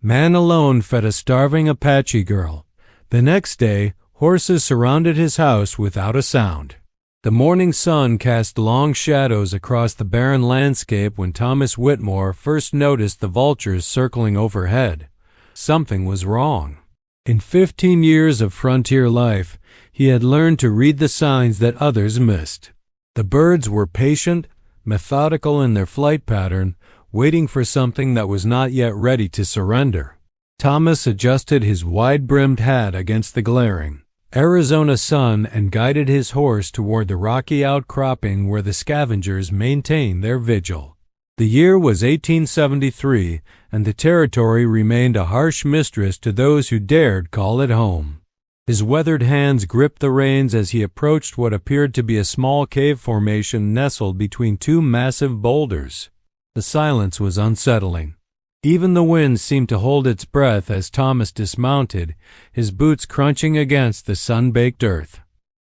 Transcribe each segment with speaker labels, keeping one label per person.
Speaker 1: Man alone fed a starving Apache girl. The next day, horses surrounded his house without a sound. The morning sun cast long shadows across the barren landscape when Thomas Whitmore first noticed the vultures circling overhead. Something was wrong. In 15 years of frontier life, he had learned to read the signs that others missed. The birds were patient, methodical in their flight pattern, waiting for something that was not yet ready to surrender. Thomas adjusted his wide-brimmed hat against the glaring Arizona sun and guided his horse toward the rocky outcropping where the scavengers maintained their vigil. The year was 1873, and the territory remained a harsh mistress to those who dared call it home. His weathered hands gripped the reins as he approached what appeared to be a small cave formation nestled between two massive boulders. The silence was unsettling. Even the wind seemed to hold its breath as Thomas dismounted, his boots crunching against the sun-baked earth.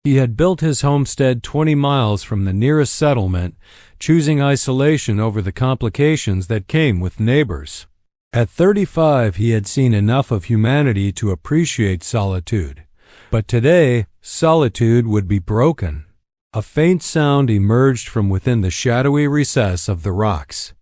Speaker 1: He had built his homestead 20 miles from the nearest settlement, choosing isolation over the complications that came with neighbors. At 35, he had seen enough of humanity to appreciate solitude. But today, solitude would be broken. A faint sound emerged from within the shadowy recess of the rocks.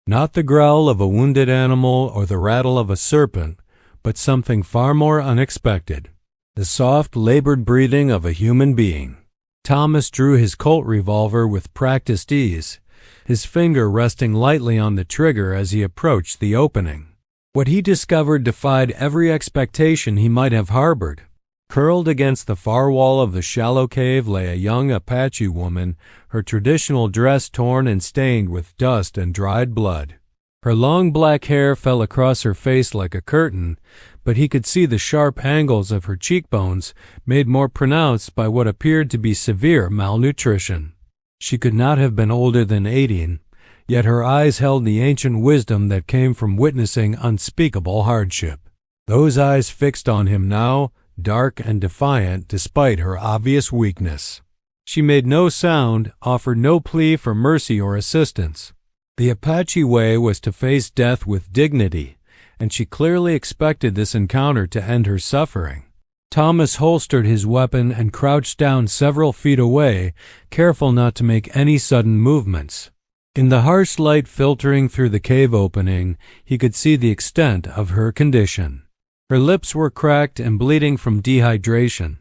Speaker 1: Not the growl of a wounded animal or the rattle of a serpent, but something far more unexpected. The soft, labored breathing of a human being. Thomas drew his Colt revolver with practiced ease, his finger resting lightly on the trigger as he approached the opening. What he discovered defied every expectation he might have harbored. Curled against the far wall of the shallow cave lay a young Apache woman, her traditional dress torn and stained with dust and dried blood. Her long black hair fell across her face like a curtain, but he could see the sharp angles of her cheekbones, made more pronounced by what appeared to be severe malnutrition. She could not have been older than 18, yet her eyes held the ancient wisdom that came from witnessing unspeakable hardship. Those eyes fixed on him now, dark and defiant despite her obvious weakness. She made no sound, offered no plea for mercy or assistance. The Apache way was to face death with dignity, and she clearly expected this encounter to end her suffering. Thomas holstered his weapon and crouched down several feet away, careful not to make any sudden movements. In the harsh light filtering through the cave opening, he could see the extent of her condition. Her lips were cracked and bleeding from dehydration.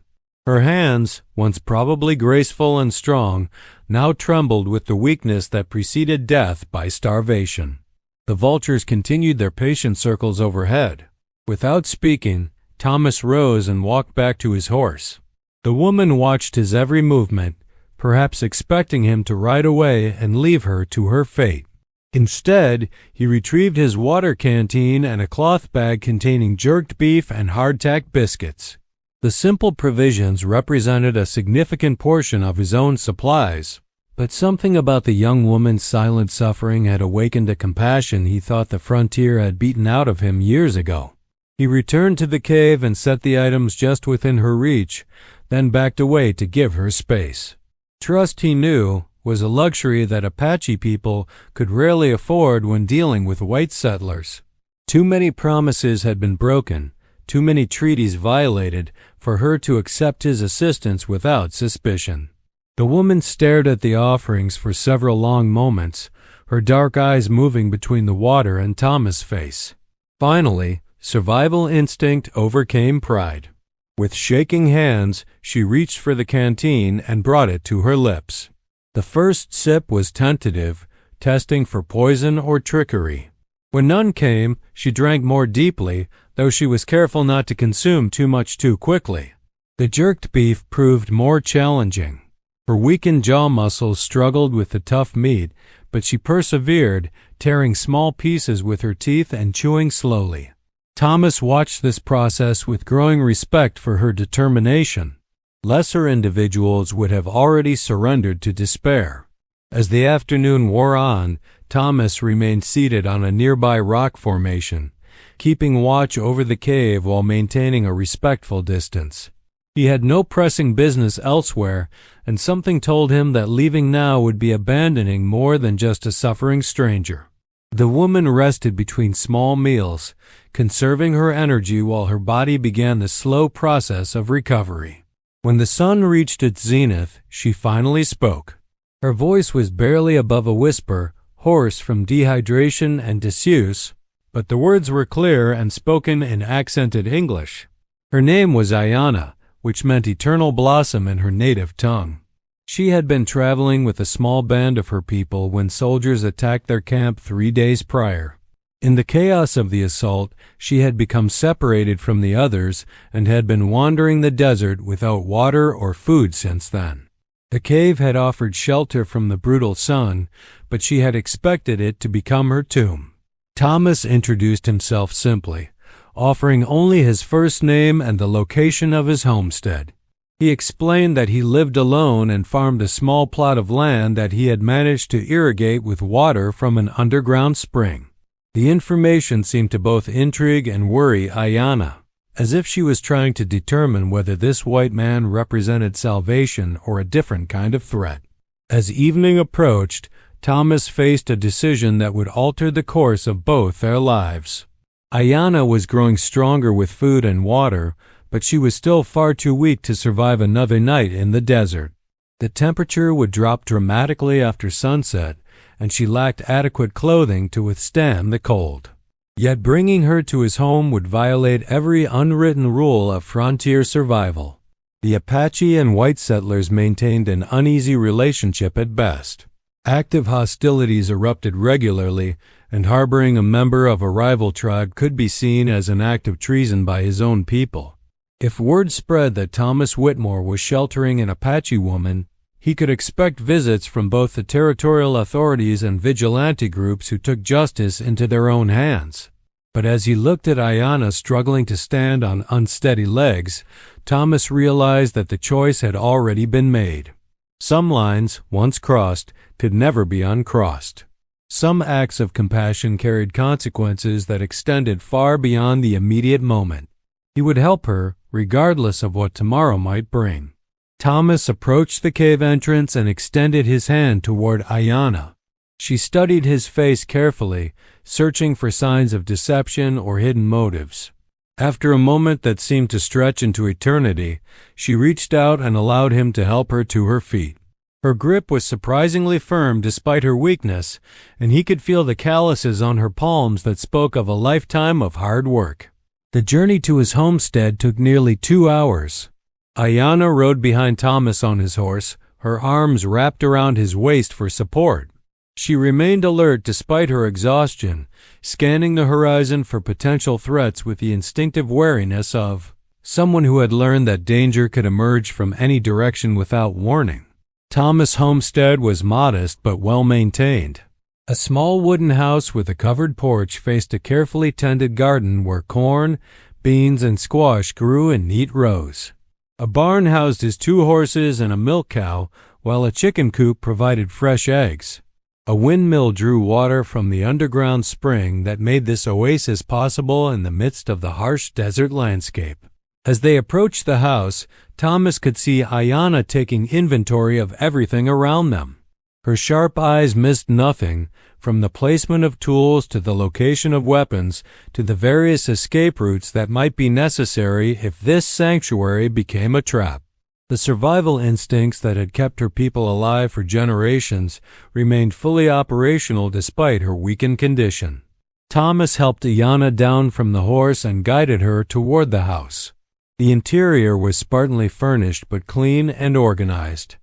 Speaker 1: Her hands, once probably graceful and strong, now trembled with the weakness that preceded death by starvation. The vultures continued their patient circles overhead. Without speaking, Thomas rose and walked back to his horse. The woman watched his every movement, perhaps expecting him to ride away and leave her to her fate. Instead, he retrieved his water canteen and a cloth bag containing jerked beef and hardtack biscuits. The simple provisions represented a significant portion of his own supplies, but something about the young woman's silent suffering had awakened a compassion he thought the frontier had beaten out of him years ago. He returned to the cave and set the items just within her reach, then backed away to give her space. Trust, he knew, was a luxury that Apache people could rarely afford when dealing with white settlers. Too many promises had been broken, too many treaties violated, for her to accept his assistance without suspicion. The woman stared at the offerings for several long moments, her dark eyes moving between the water and Thomas' face. Finally, survival instinct overcame pride. With shaking hands, she reached for the canteen and brought it to her lips. The first sip was tentative, testing for poison or trickery. When none came, she drank more deeply, though she was careful not to consume too much too quickly. The jerked beef proved more challenging. Her weakened jaw muscles struggled with the tough meat, but she persevered, tearing small pieces with her teeth and chewing slowly. Thomas watched this process with growing respect for her determination. Lesser individuals would have already surrendered to despair. As the afternoon wore on, Thomas remained seated on a nearby rock formation, keeping watch over the cave while maintaining a respectful distance. He had no pressing business elsewhere, and something told him that leaving now would be abandoning more than just a suffering stranger. The woman rested between small meals, conserving her energy while her body began the slow process of recovery. When the sun reached its zenith, she finally spoke. Her voice was barely above a whisper, hoarse from dehydration and disuse, but the words were clear and spoken in accented English. Her name was Ayana, which meant eternal blossom in her native tongue. She had been traveling with a small band of her people when soldiers attacked their camp 3 days prior. In the chaos of the assault, she had become separated from the others and had been wandering the desert without water or food since then. The cave had offered shelter from the brutal sun, but she had expected it to become her tomb. Thomas introduced himself simply, offering only his first name and the location of his homestead. He explained that he lived alone and farmed a small plot of land that he had managed to irrigate with water from an underground spring. The information seemed to both intrigue and worry Ayana, as if she was trying to determine whether this white man represented salvation or a different kind of threat. As evening approached, Thomas faced a decision that would alter the course of both their lives. Ayana was growing stronger with food and water, but she was still far too weak to survive another night in the desert. The temperature would drop dramatically after sunset, and she lacked adequate clothing to withstand the cold. Yet bringing her to his home would violate every unwritten rule of frontier survival. The Apache and white settlers maintained an uneasy relationship at best. Active hostilities erupted regularly, and harboring a member of a rival tribe could be seen as an act of treason by his own people. If word spread that Thomas Whitmore was sheltering an Apache woman, he could expect visits from both the territorial authorities and vigilante groups who took justice into their own hands. But as he looked at Ayana struggling to stand on unsteady legs, Thomas realized that the choice had already been made. Some lines, once crossed, could never be uncrossed. Some acts of compassion carried consequences that extended far beyond the immediate moment. He would help her, regardless of what tomorrow might bring. Thomas approached the cave entrance and extended his hand toward Ayana. She studied his face carefully, searching for signs of deception or hidden motives. After a moment that seemed to stretch into eternity, she reached out and allowed him to help her to her feet. Her grip was surprisingly firm despite her weakness, and he could feel the calluses on her palms that spoke of a lifetime of hard work. The journey to his homestead took nearly 2 hours. Ayana rode behind Thomas on his horse, her arms wrapped around his waist for support. She remained alert despite her exhaustion, scanning the horizon for potential threats with the instinctive wariness of someone who had learned that danger could emerge from any direction without warning. Thomas' homestead was modest but well-maintained. A small wooden house with a covered porch faced a carefully tended garden where corn, beans, and squash grew in neat rows. A barn housed his 2 horses and a milk cow, while a chicken coop provided fresh eggs. A windmill drew water from the underground spring that made this oasis possible in the midst of the harsh desert landscape. As they approached the house, Thomas could see Ayana taking inventory of everything around them. Her sharp eyes missed nothing, from the placement of tools to the location of weapons to the various escape routes that might be necessary if this sanctuary became a trap. The survival instincts that had kept her people alive for generations remained fully operational despite her weakened condition. Thomas helped Ayana down from the horse and guided her toward the house. The interior was spartanly furnished but clean and organized.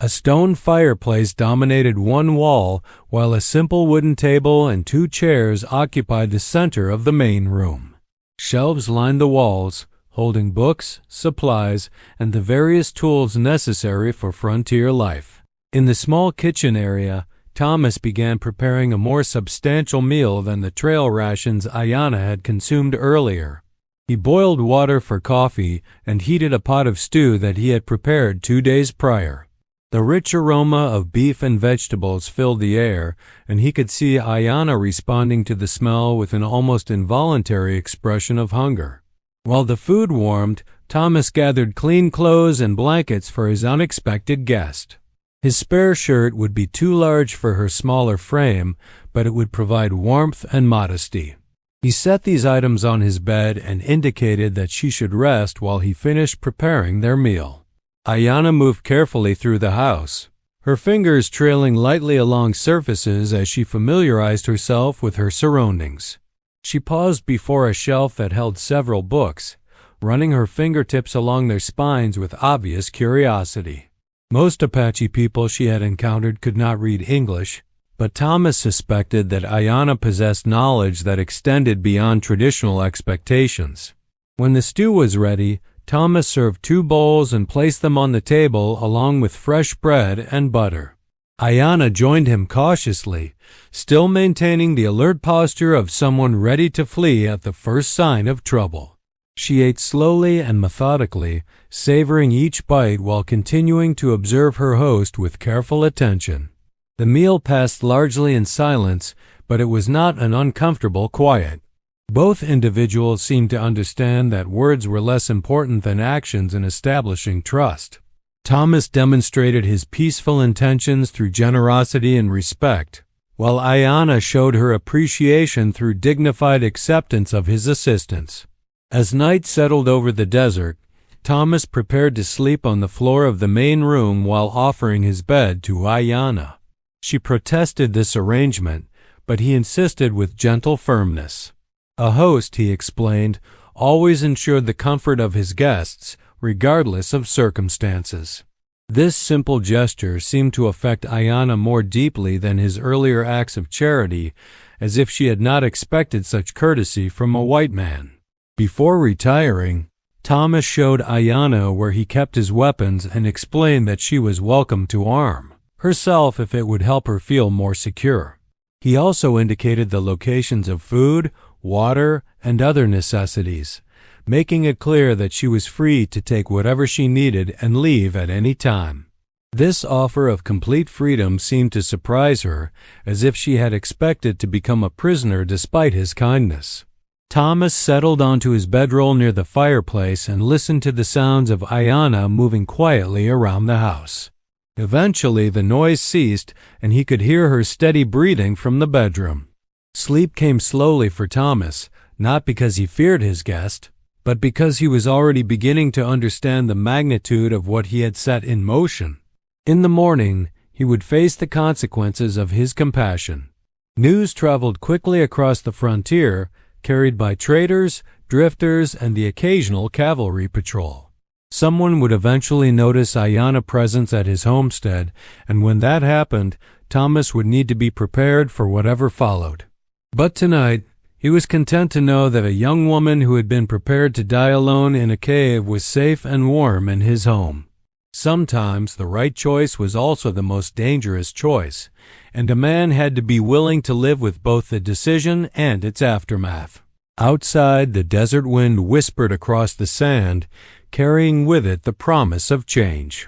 Speaker 1: A stone fireplace dominated one wall, while a simple wooden table and 2 chairs occupied the center of the main room. Shelves lined the walls, holding books, supplies, and the various tools necessary for frontier life. In the small kitchen area, Thomas began preparing a more substantial meal than the trail rations Ayana had consumed earlier. He boiled water for coffee and heated a pot of stew that he had prepared 2 days prior. The rich aroma of beef and vegetables filled the air, and he could see Ayana responding to the smell with an almost involuntary expression of hunger. While the food warmed, Thomas gathered clean clothes and blankets for his unexpected guest. His spare shirt would be too large for her smaller frame, but it would provide warmth and modesty. He set these items on his bed and indicated that she should rest while he finished preparing their meal. Ayanna moved carefully through the house, her fingers trailing lightly along surfaces as she familiarized herself with her surroundings. She paused before a shelf that held several books, running her fingertips along their spines with obvious curiosity. Most Apache people she had encountered could not read English, but Thomas suspected that Ayanna possessed knowledge that extended beyond traditional expectations. When the stew was ready, Thomas served 2 bowls and placed them on the table along with fresh bread and butter. Ayanna joined him cautiously, still maintaining the alert posture of someone ready to flee at the first sign of trouble. She ate slowly and methodically, savoring each bite while continuing to observe her host with careful attention. The meal passed largely in silence, but it was not an uncomfortable quiet. Both individuals seemed to understand that words were less important than actions in establishing trust. Thomas demonstrated his peaceful intentions through generosity and respect, while Ayanna showed her appreciation through dignified acceptance of his assistance. As night settled over the desert, Thomas prepared to sleep on the floor of the main room while offering his bed to Ayanna. She protested this arrangement, but he insisted with gentle firmness. A host, he explained, always ensured the comfort of his guests, regardless of circumstances. This simple gesture seemed to affect Ayanna more deeply than his earlier acts of charity, as if she had not expected such courtesy from a white man. Before retiring, Thomas showed Ayanna where he kept his weapons and explained that she was welcome to arm herself if it would help her feel more secure. He also indicated the locations of food, water, and other necessities, making it clear that she was free to take whatever she needed and leave at any time. This offer of complete freedom seemed to surprise her, as if she had expected to become a prisoner despite his kindness. Thomas settled onto his bedroll near the fireplace and listened to the sounds of Ayanna moving quietly around the house. Eventually, the noise ceased, and he could hear her steady breathing from the bedroom. Sleep came slowly for Thomas, not because he feared his guest, but because he was already beginning to understand the magnitude of what he had set in motion. In the morning, he would face the consequences of his compassion. News traveled quickly across the frontier, carried by traders, drifters, and the occasional cavalry patrol. Someone would eventually notice Ayanna's presence at his homestead, and when that happened, Thomas would need to be prepared for whatever followed. But tonight, he was content to know that a young woman who had been prepared to die alone in a cave was safe and warm in his home. Sometimes the right choice was also the most dangerous choice, and a man had to be willing to live with both the decision and its aftermath. Outside, the desert wind whispered across the sand, carrying with it the promise of change.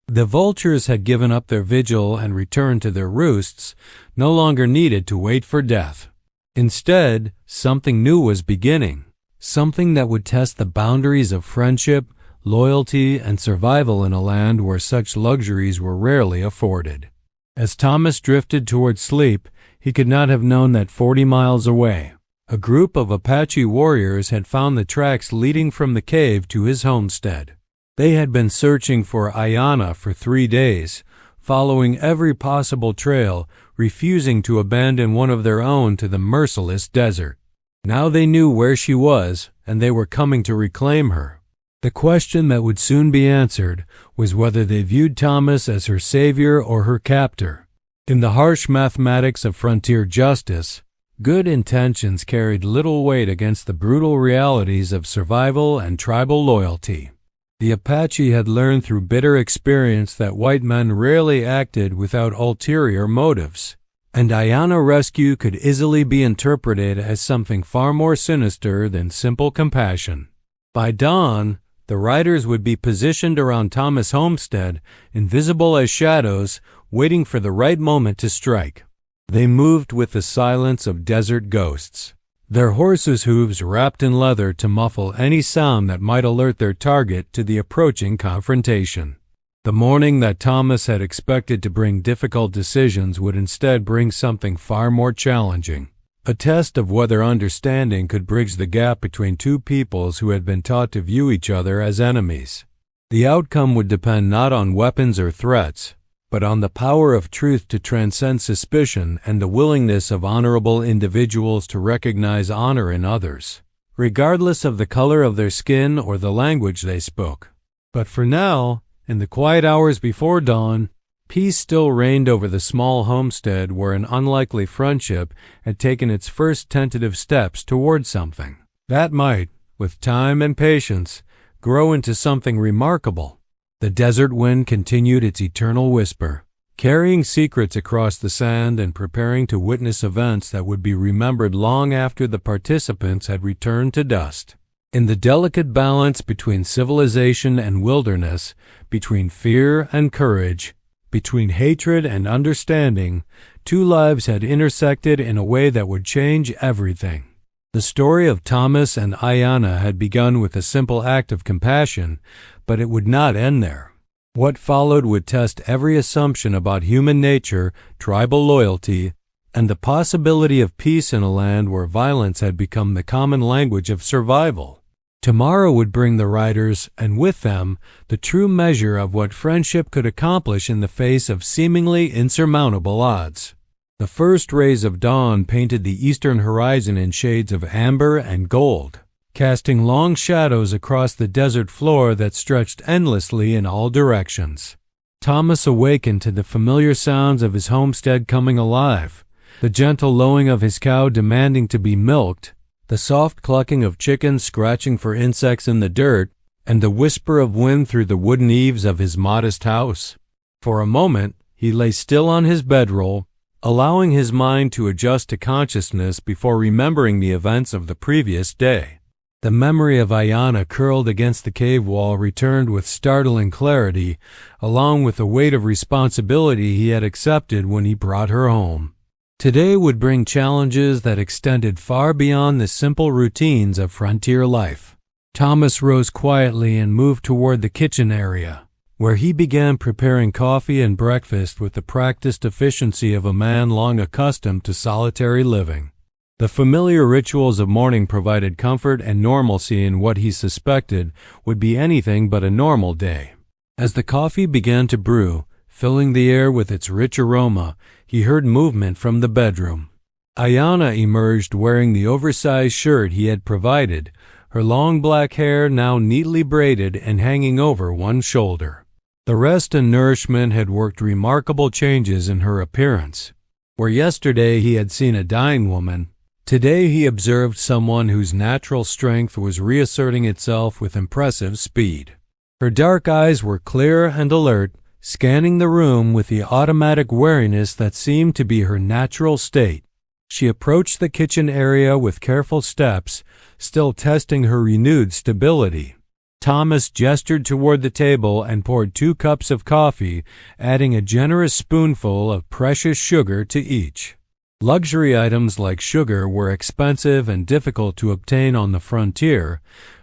Speaker 1: The vultures had given up their vigil and returned to their roosts, no longer needed to wait for death. Instead, something new was beginning, something that would test the boundaries of friendship, loyalty, and survival in a land where such luxuries were rarely afforded. As Thomas drifted toward sleep, he could not have known that 40 miles away, a group of Apache warriors had found the tracks leading from the cave to his homestead. They had been searching for Ayanna for 3 days, following every possible trail, refusing to abandon one of their own to the merciless desert. Now they knew where she was, and they were coming to reclaim her. The question that would soon be answered was whether they viewed Thomas as her savior or her captor. In the harsh mathematics of frontier justice, good intentions carried little weight against the brutal realities of survival and tribal loyalty. The Apache had learned through bitter experience that white men rarely acted without ulterior motives, and Ayanna's rescue could easily be interpreted as something far more sinister than simple compassion. By dawn, the riders would be positioned around Thomas' homestead, invisible as shadows, waiting for the right moment to strike. They moved with the silence of desert ghosts, their horses' hooves wrapped in leather to muffle any sound that might alert their target to the approaching confrontation. The morning that Thomas had expected to bring difficult decisions would instead bring something far more challenging, a test of whether understanding could bridge the gap between two peoples who had been taught to view each other as enemies. The outcome would depend not on weapons or threats, but on the power of truth to transcend suspicion and the willingness of honorable individuals to recognize honor in others, regardless of the color of their skin or the language they spoke. But for now, in the quiet hours before dawn, peace still reigned over the small homestead where an unlikely friendship had taken its first tentative steps toward something that might, with time and patience, grow into something remarkable. The desert wind continued its eternal whisper, carrying secrets across the sand and preparing to witness events that would be remembered long after the participants had returned to dust. In the delicate balance between civilization and wilderness, between fear and courage, between hatred and understanding, two lives had intersected in a way that would change everything. The story of Thomas and Ayanna had begun with a simple act of compassion, but it would not end there. What followed would test every assumption about human nature, tribal loyalty, and the possibility of peace in a land where violence had become the common language of survival. Tomorrow would bring the writers, and with them, the true measure of what friendship could accomplish in the face of seemingly insurmountable odds. The first rays of dawn painted the eastern horizon in shades of amber and gold, casting long shadows across the desert floor that stretched endlessly in all directions. Thomas awakened to the familiar sounds of his homestead coming alive, the gentle lowing of his cow demanding to be milked, the soft clucking of chickens scratching for insects in the dirt, and the whisper of wind through the wooden eaves of his modest house. For a moment, he lay still on his bedroll, allowing his mind to adjust to consciousness before remembering the events of the previous day. The memory of Ayanna curled against the cave wall returned with startling clarity, along with the weight of responsibility he had accepted when he brought her home. Today would bring challenges that extended far beyond the simple routines of frontier life. Thomas rose quietly and moved toward the kitchen area, where he began preparing coffee and breakfast with the practiced efficiency of a man long accustomed to solitary living. The familiar rituals of morning provided comfort and normalcy in what he suspected would be anything but a normal day. As the coffee began to brew, filling the air with its rich aroma, he heard movement from the bedroom. Ayanna emerged wearing the oversized shirt he had provided, her long black hair now neatly braided and hanging over one shoulder. The rest and nourishment had worked remarkable changes in her appearance. Where yesterday he had seen a dying woman, today he observed someone whose natural strength was reasserting itself with impressive speed. Her dark eyes were clear and alert, scanning the room with the automatic wariness that seemed to be her natural state. She approached the kitchen area with careful steps, still testing her renewed stability. Thomas gestured toward the table and poured 2 cups of coffee, adding a generous spoonful of precious sugar to each. Luxury items like sugar were expensive and difficult to obtain on the frontier,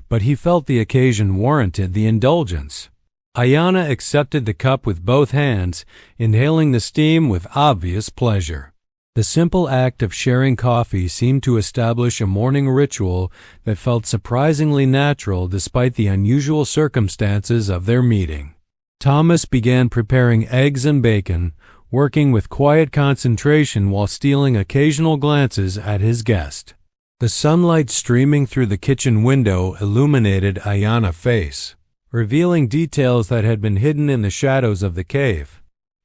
Speaker 1: but he felt the occasion warranted the indulgence. Ayanna accepted the cup with both hands, inhaling the steam with obvious pleasure. The simple act of sharing coffee seemed to establish a morning ritual that felt surprisingly natural despite the unusual circumstances of their meeting. Thomas began preparing eggs and bacon, working with quiet concentration while stealing occasional glances at his guest. The sunlight streaming through the kitchen window illuminated Ayanna's face, revealing details that had been hidden in the shadows of the cave.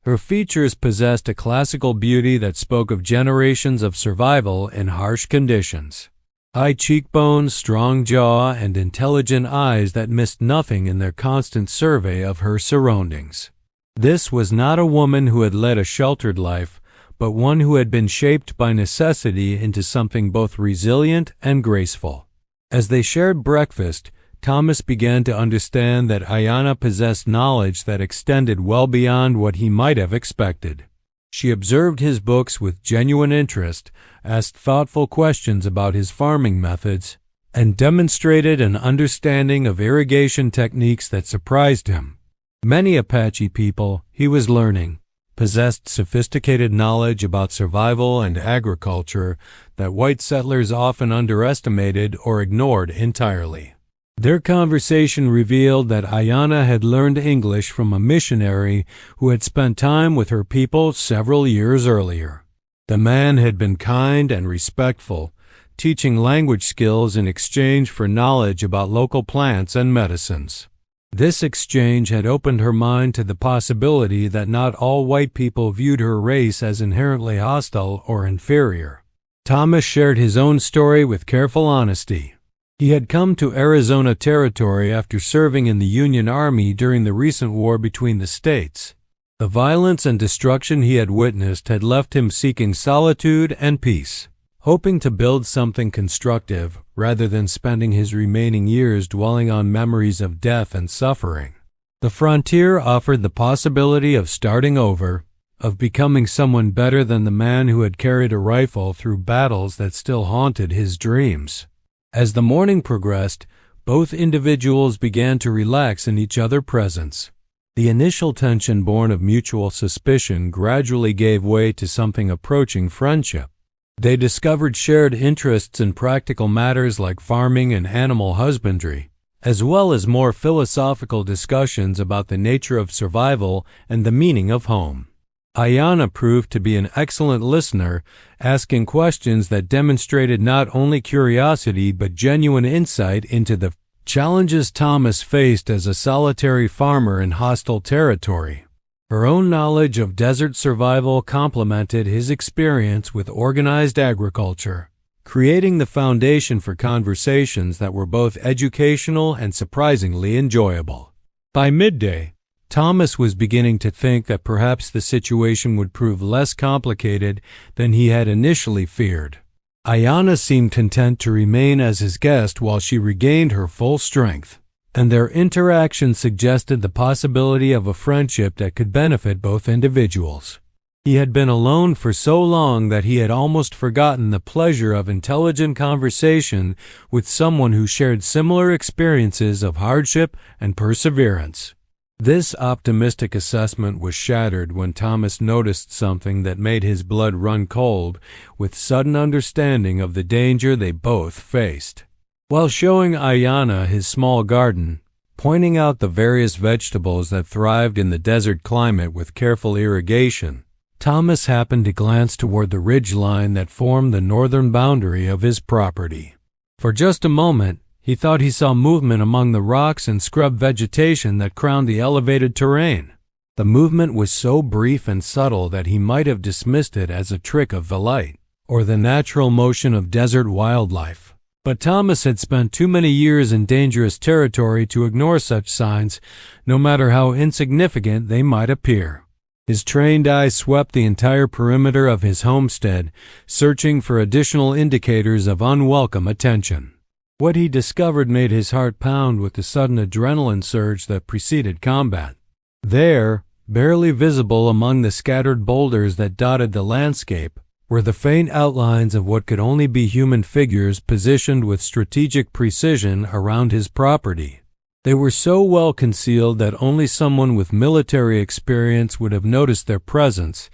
Speaker 1: Her features possessed a classical beauty that spoke of generations of survival in harsh conditions. High cheekbones, strong jaw, and intelligent eyes that missed nothing in their constant survey of her surroundings. This was not a woman who had led a sheltered life, but one who had been shaped by necessity into something both resilient and graceful. As they shared breakfast, Thomas began to understand that Ayanna possessed knowledge that extended well beyond what he might have expected. She observed his books with genuine interest, asked thoughtful questions about his farming methods, and demonstrated an understanding of irrigation techniques that surprised him. Many Apache people, he was learning, possessed sophisticated knowledge about survival and agriculture that white settlers often underestimated or ignored entirely. Their conversation revealed that Ayanna had learned English from a missionary who had spent time with her people several years earlier. The man had been kind and respectful, teaching language skills in exchange for knowledge about local plants and medicines. This exchange had opened her mind to the possibility that not all white people viewed her race as inherently hostile or inferior. Thomas shared his own story with careful honesty. He had come to Arizona Territory after serving in the Union Army during the recent war between the states. The violence and destruction he had witnessed had left him seeking solitude and peace, hoping to build something constructive rather than spending his remaining years dwelling on memories of death and suffering. The frontier offered the possibility of starting over, of becoming someone better than the man who had carried a rifle through battles that still haunted his dreams. As the morning progressed, both individuals began to relax in each other's presence. The initial tension born of mutual suspicion gradually gave way to something approaching friendship. They discovered shared interests in practical matters like farming and animal husbandry, as well as more philosophical discussions about the nature of survival and the meaning of home. Ayanna proved to be an excellent listener, asking questions that demonstrated not only curiosity but genuine insight into the challenges Thomas faced as a solitary farmer in hostile territory. Her own knowledge of desert survival complemented his experience with organized agriculture, creating the foundation for conversations that were both educational and surprisingly enjoyable. By midday, Thomas was beginning to think that perhaps the situation would prove less complicated than he had initially feared. Ayanna seemed content to remain as his guest while she regained her full strength, and their interaction suggested the possibility of a friendship that could benefit both individuals. He had been alone for so long that he had almost forgotten the pleasure of intelligent conversation with someone who shared similar experiences of hardship and perseverance. This optimistic assessment was shattered when Thomas noticed something that made his blood run cold with sudden understanding of the danger they both faced. While showing Ayanna his small garden, pointing out the various vegetables that thrived in the desert climate with careful irrigation, Thomas happened to glance toward the ridge line that formed the northern boundary of his property. For just a moment, he thought he saw movement among the rocks and scrub vegetation that crowned the elevated terrain. The movement was so brief and subtle that he might have dismissed it as a trick of the light, or the natural motion of desert wildlife. But Thomas had spent too many years in dangerous territory to ignore such signs, no matter how insignificant they might appear. His trained eyes swept the entire perimeter of his homestead, searching for additional indicators of unwelcome attention. What he discovered made his heart pound with the sudden adrenaline surge that preceded combat. There, barely visible among the scattered boulders that dotted the landscape, were the faint outlines of what could only be human figures positioned with strategic precision around his property. They were so well concealed that only someone with military experience would have noticed their presence,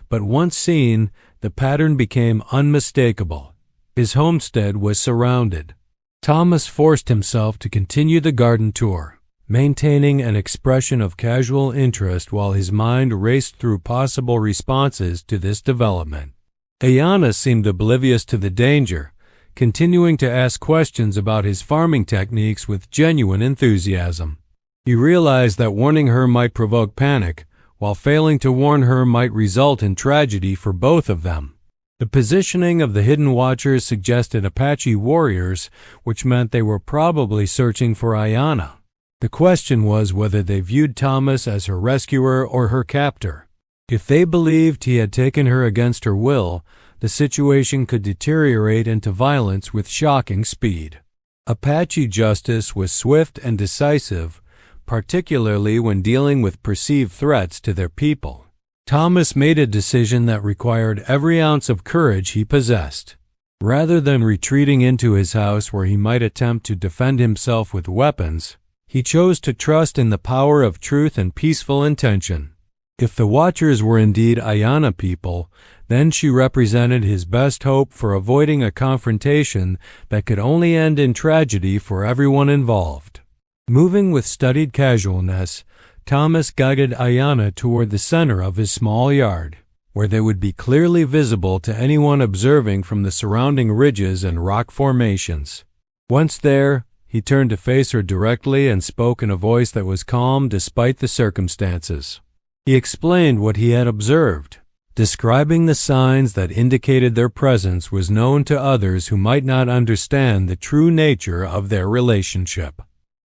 Speaker 1: but once seen, the pattern became unmistakable. His homestead was surrounded. Thomas forced himself to continue the garden tour, maintaining an expression of casual interest while his mind raced through possible responses to this development. Ayanna seemed oblivious to the danger, continuing to ask questions about his farming techniques with genuine enthusiasm. He realized that warning her might provoke panic, while failing to warn her might result in tragedy for both of them. The positioning of the hidden watchers suggested Apache warriors, which meant they were probably searching for Ayanna. The question was whether they viewed Thomas as her rescuer or her captor. If they believed he had taken her against her will, the situation could deteriorate into violence with shocking speed. Apache justice was swift and decisive, particularly when dealing with perceived threats to their people. Thomas made a decision that required every ounce of courage he possessed. Rather than retreating into his house where he might attempt to defend himself with weapons, He chose to trust in the power of truth and peaceful intention. If the Watchers were indeed Ayana people, then she represented his best hope for avoiding a confrontation that could only end in tragedy for everyone involved. Moving with studied casualness, Thomas guided Ayana toward the center of his small yard, where they would be clearly visible to anyone observing from the surrounding ridges and rock formations. Once there, he turned to face her directly and spoke in a voice that was calm despite the circumstances. He explained what he had observed, describing the signs that indicated their presence was known to others who might not understand the true nature of their relationship.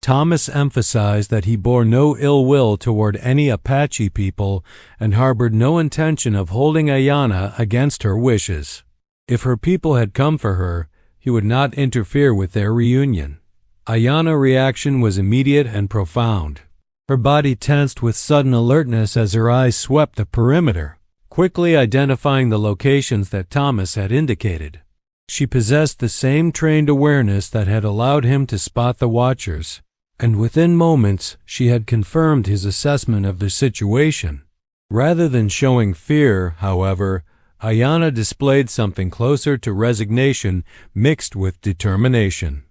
Speaker 1: Thomas emphasized that he bore no ill will toward any Apache people and harbored no intention of holding Ayana against her wishes. If her people had come for her, he would not interfere with their reunion. Ayana's reaction was immediate and profound. Her body tensed with sudden alertness as her eyes swept the perimeter, quickly identifying the locations that Thomas had indicated. She possessed the same trained awareness that had allowed him to spot the Watchers, and within moments she had confirmed his assessment of the situation. Rather than showing fear, however, Ayana displayed something closer to resignation mixed with determination.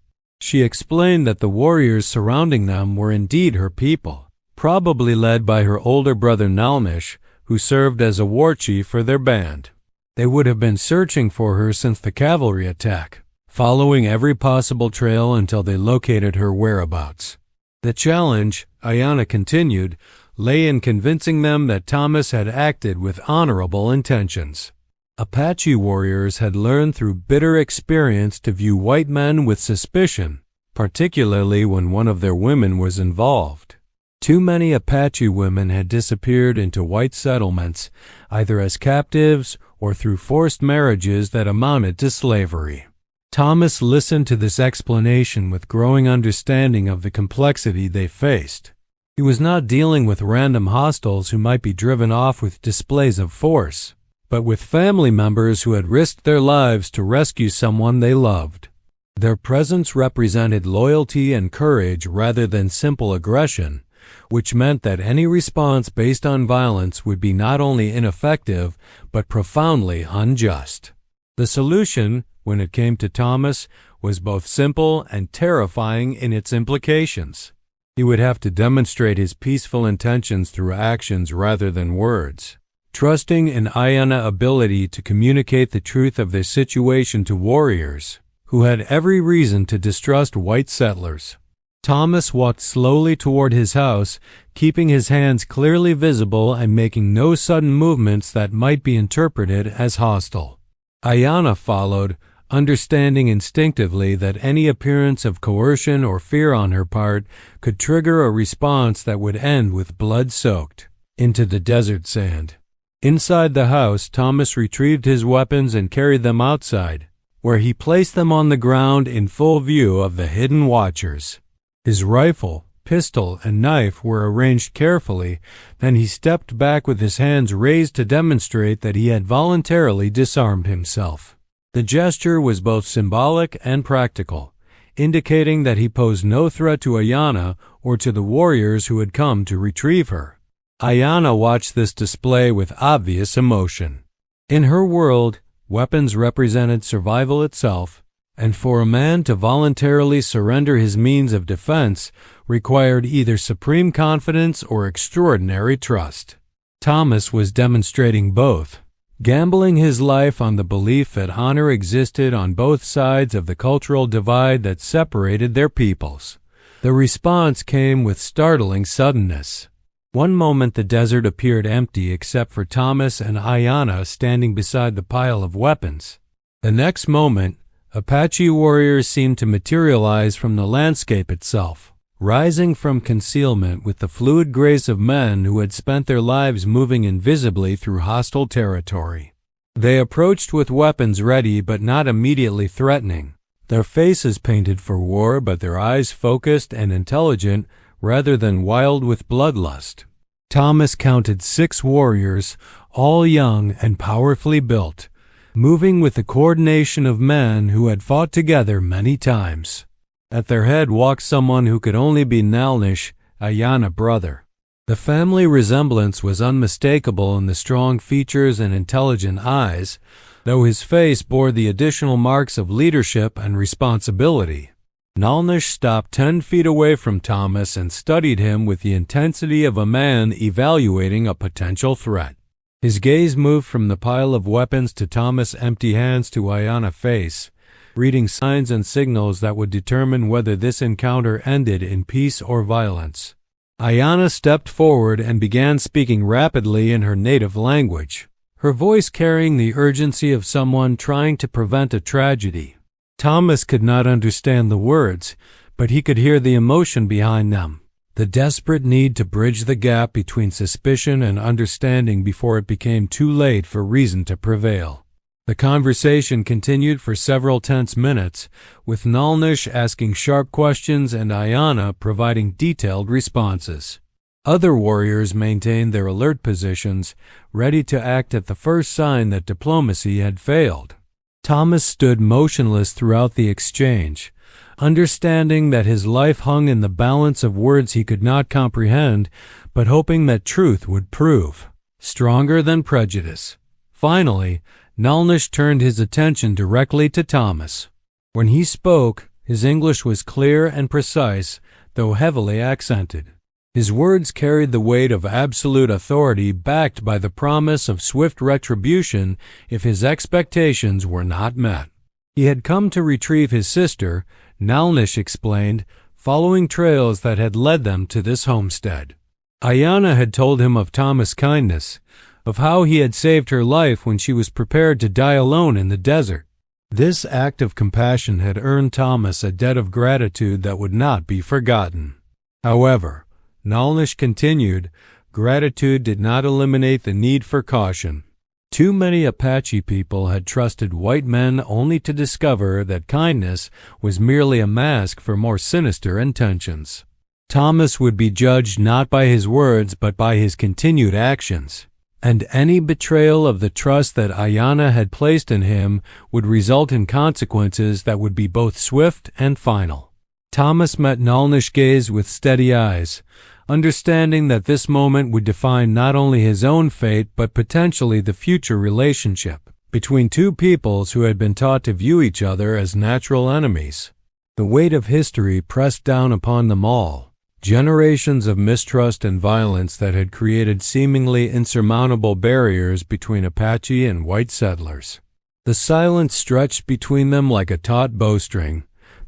Speaker 1: She explained that the warriors surrounding them were indeed her people, probably led by her older brother Nalmish, who served as a war chief for their band. They would have been searching for her since the cavalry attack, following every possible trail until they located her whereabouts. The challenge, Ayana continued, lay in convincing them that Thomas had acted with honorable intentions. Apache warriors had learned through bitter experience to view white men with suspicion, particularly when one of their women was involved. Too many Apache women had disappeared into white settlements, either as captives or through forced marriages that amounted to slavery. Thomas listened to this explanation with growing understanding of the complexity they faced. He was not dealing with random hostiles who might be driven off with displays of force, but with family members who had risked their lives to rescue someone they loved. Their presence represented loyalty and courage rather than simple aggression, which meant that any response based on violence would be not only ineffective, but profoundly unjust. The solution, when it came to Thomas, was both simple and terrifying in its implications. He would have to demonstrate his peaceful intentions through actions rather than words. Trusting in Ayana's ability to communicate the truth of their situation to warriors, who had every reason to distrust white settlers. Thomas walked slowly toward his house, keeping his hands clearly visible and making no sudden movements that might be interpreted as hostile. Ayana followed, understanding instinctively that any appearance of coercion or fear on her part could trigger a response that would end with blood soaked into the desert sand. Inside the house, Thomas retrieved his weapons and carried them outside, where he placed them on the ground in full view of the hidden Watchers. His rifle, pistol, and knife were arranged carefully, then he stepped back with his hands raised to demonstrate that he had voluntarily disarmed himself. The gesture was both symbolic and practical, indicating that he posed no threat to Ayana or to the warriors who had come to retrieve her. Ayana watched this display with obvious emotion. In her world, weapons represented survival itself, and for a man to voluntarily surrender his means of defense required either supreme confidence or extraordinary trust. Thomas was demonstrating both, gambling his life on the belief that honor existed on both sides of the cultural divide that separated their peoples. The response came with startling suddenness. One moment the desert appeared empty except for Thomas and Ayana standing beside the pile of weapons. The next moment, Apache warriors seemed to materialize from the landscape itself, rising from concealment with the fluid grace of men who had spent their lives moving invisibly through hostile territory. They approached with weapons ready but not immediately threatening, their faces painted for war but their eyes focused and intelligent rather than wild with bloodlust. Thomas counted 6 warriors, all young and powerfully built, moving with the coordination of men who had fought together many times. At their head walked someone who could only be Nalnish, Ayana brother. The family resemblance was unmistakable in the strong features and intelligent eyes, though his face bore the additional marks of leadership and responsibility. Nalnish stopped 10 feet away from Thomas and studied him with the intensity of a man evaluating a potential threat. His gaze moved from the pile of weapons to Thomas' empty hands to Ayana's face, reading signs and signals that would determine whether this encounter ended in peace or violence. Ayana stepped forward and began speaking rapidly in her native language, her voice carrying the urgency of someone trying to prevent a tragedy. Thomas could not understand the words, but he could hear the emotion behind them, the desperate need to bridge the gap between suspicion and understanding before it became too late for reason to prevail. The conversation continued for several tense minutes, with Nalnish asking sharp questions and Ayana providing detailed responses. Other warriors maintained their alert positions, ready to act at the first sign that diplomacy had failed. Thomas stood motionless throughout the exchange, understanding that his life hung in the balance of words he could not comprehend, but hoping that truth would prove stronger than prejudice. Finally, Nalnish turned his attention directly to Thomas. When he spoke, his English was clear and precise, though heavily accented. His words carried the weight of absolute authority, backed by the promise of swift retribution if his expectations were not met. He had come to retrieve his sister, Nalnish explained, following trails that had led them to this homestead. Ayana had told him of Thomas' kindness, of how he had saved her life when she was prepared to die alone in the desert. This act of compassion had earned Thomas a debt of gratitude that would not be forgotten. However, Nalnish continued, gratitude did not eliminate the need for caution. Too many Apache people had trusted white men only to discover that kindness was merely a mask for more sinister intentions. Thomas would be judged not by his words but by his continued actions, and any betrayal of the trust that Ayana had placed in him would result in consequences that would be both swift and final. Thomas met Nalnish's gaze with steady eyes, understanding that this moment would define not only his own fate but potentially the future relationship between two peoples who had been taught to view each other as natural enemies. The weight of history pressed down upon them all, generations of mistrust and violence that had created seemingly insurmountable barriers between Apache and white settlers. The silence stretched between them like a taut bowstring,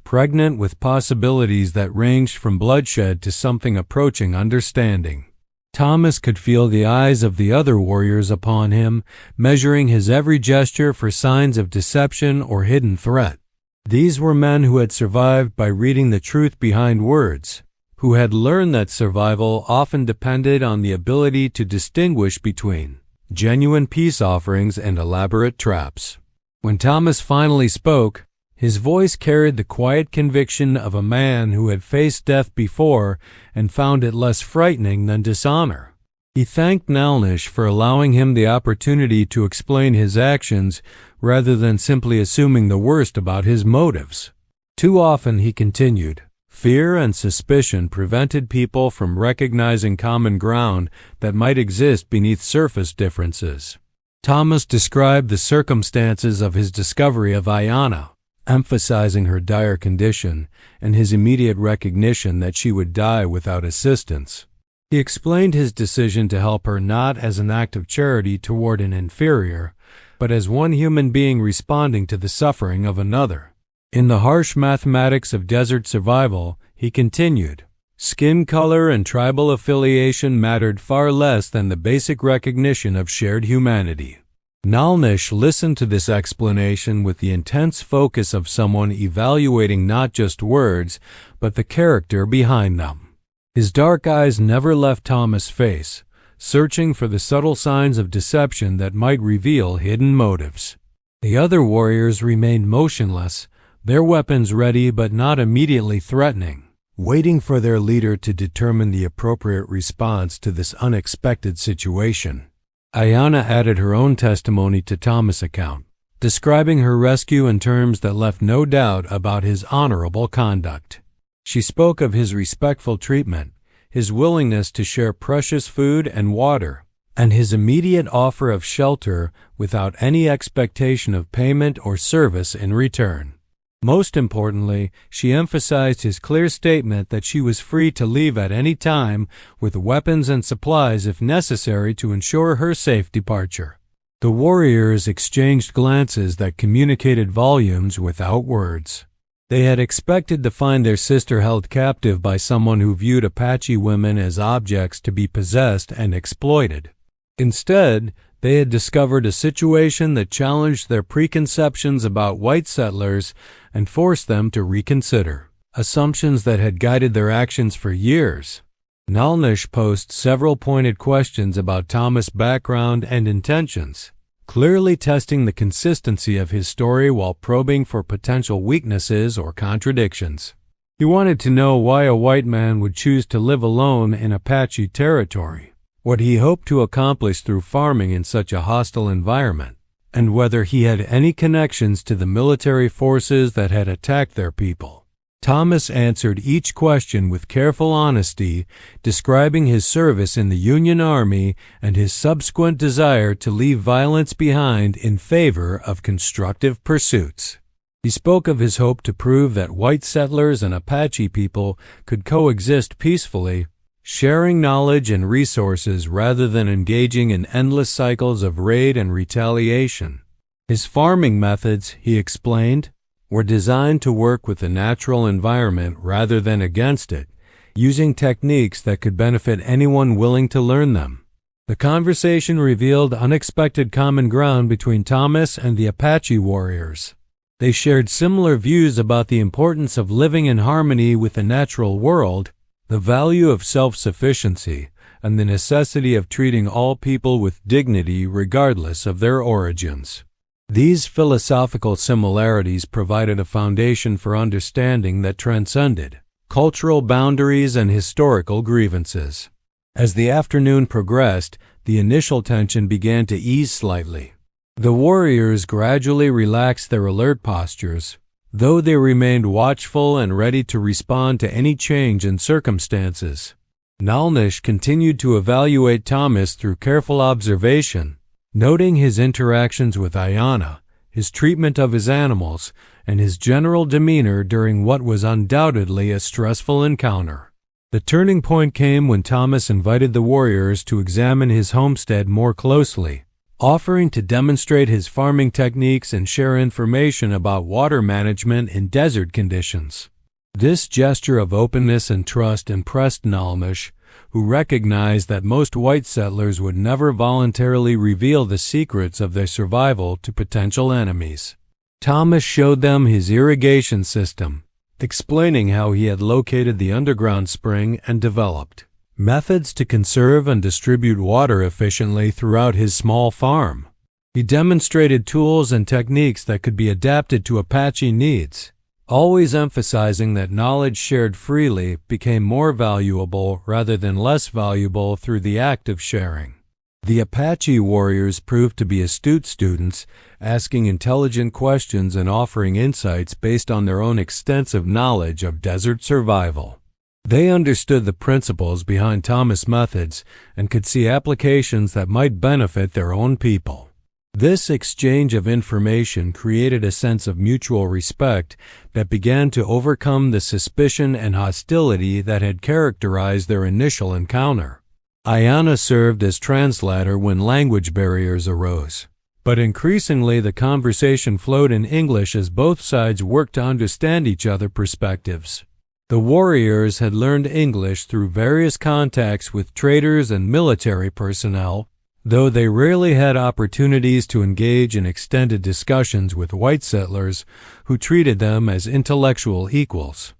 Speaker 1: pregnant with possibilities that ranged from bloodshed to something approaching understanding. Thomas could feel the eyes of the other warriors upon him, measuring his every gesture for signs of deception or hidden threat. These were men who had survived by reading the truth behind words, who had learned that survival often depended on the ability to distinguish between genuine peace offerings and elaborate traps. When Thomas finally spoke, his voice carried the quiet conviction of a man who had faced death before and found it less frightening than dishonor. He thanked Nalnish for allowing him the opportunity to explain his actions rather than simply assuming the worst about his motives. Too often, he continued, fear and suspicion prevented people from recognizing common ground that might exist beneath surface differences. Thomas described the circumstances of his discovery of Ayana, emphasizing her dire condition and his immediate recognition that she would die without assistance. He explained his decision to help her not as an act of charity toward an inferior, but as one human being responding to the suffering of another. In the harsh mathematics of desert survival, he continued, skin color and tribal affiliation mattered far less than the basic recognition of shared humanity. Nalnish listened to this explanation with the intense focus of someone evaluating not just words, but the character behind them. His dark eyes never left Thomas' face, searching for the subtle signs of deception that might reveal hidden motives. The other warriors remained motionless, their weapons ready but not immediately threatening, waiting for their leader to determine the appropriate response to this unexpected situation. Ayana added her own testimony to Thomas' account. describing her rescue in terms that left no doubt about his honorable conduct. She spoke of his respectful treatment, his willingness to share precious food and water, and his immediate offer of shelter without any expectation of payment or service in return. Most importantly, she emphasized his clear statement that she was free to leave at any time with weapons and supplies if necessary to ensure her safe departure. The warriors exchanged glances that communicated volumes without words. They had expected to find their sister held captive by someone who viewed Apache women as objects to be possessed and exploited. Instead, they had discovered a situation that challenged their preconceptions about white settlers and forced them to reconsider assumptions that had guided their actions for years. Nalnish posed several pointed questions about Thomas' background and intentions, clearly testing the consistency of his story while probing for potential weaknesses or contradictions. He wanted to know why a white man would choose to live alone in Apache territory, what he hoped to accomplish through farming in such a hostile environment, and whether he had any connections to the military forces that had attacked their people. Thomas answered each question with careful honesty, describing his service in the Union Army and his subsequent desire to leave violence behind in favor of constructive pursuits. He spoke of his hope to prove that white settlers and Apache people could coexist peacefully, sharing knowledge and resources rather than engaging in endless cycles of raid and retaliation. His farming methods, he explained, were designed to work with the natural environment rather than against it, using techniques that could benefit anyone willing to learn them. The conversation revealed unexpected common ground between Thomas and the Apache warriors. They shared similar views about the importance of living in harmony with the natural world, the value of self-sufficiency, and the necessity of treating all people with dignity regardless of their origins. These philosophical similarities provided a foundation for understanding that transcended cultural boundaries and historical grievances. As the afternoon progressed, the initial tension began to ease slightly. The warriors gradually relaxed their alert postures, though they remained watchful and ready to respond to any change in circumstances. Nalnish continued to evaluate Thomas through careful observation, noting his interactions with Ayanna, his treatment of his animals, and his general demeanor during what was undoubtedly a stressful encounter. The turning point came when Thomas invited the warriors to examine his homestead more closely, offering to demonstrate his farming techniques and share information about water management in desert conditions. This gesture of openness and trust impressed Nalnish, who recognized that most white settlers would never voluntarily reveal the secrets of their survival to potential enemies. Thomas showed them his irrigation system, explaining how he had located the underground spring and developed methods to conserve and distribute water efficiently throughout his small farm. He demonstrated tools and techniques that could be adapted to Apache needs, always emphasizing that knowledge shared freely became more valuable rather than less valuable through the act of sharing. The Apache warriors proved to be astute students, asking intelligent questions and offering insights based on their own extensive knowledge of desert survival. They understood the principles behind Thomas' methods and could see applications that might benefit their own people. This exchange of information created a sense of mutual respect that began to overcome the suspicion and hostility that had characterized their initial encounter. Ayanna served as translator when language barriers arose, but increasingly the conversation flowed in English as both sides worked to understand each other's perspectives. The warriors had learned English through various contacts with traders and military personnel, though they rarely had opportunities to engage in extended discussions with white settlers who treated them as intellectual equals.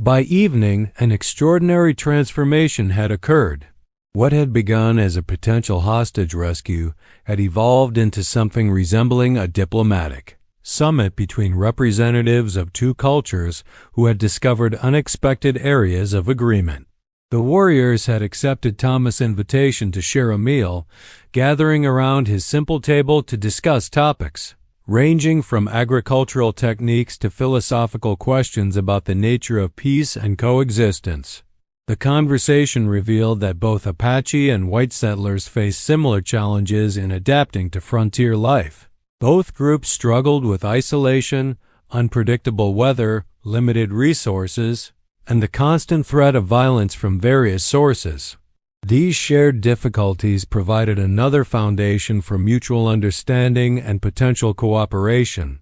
Speaker 1: By evening, an extraordinary transformation had occurred. What had begun as a potential hostage rescue had evolved into something resembling a diplomatic summit between representatives of two cultures who had discovered unexpected areas of agreement. The warriors had accepted Thomas' invitation to share a meal, gathering around his simple table to discuss topics ranging from agricultural techniques to philosophical questions about the nature of peace and coexistence. The conversation revealed that both Apache and white settlers faced similar challenges in adapting to frontier life. Both groups struggled with isolation, unpredictable weather, limited resources, and the constant threat of violence from various sources. These shared difficulties provided another foundation for mutual understanding and potential cooperation.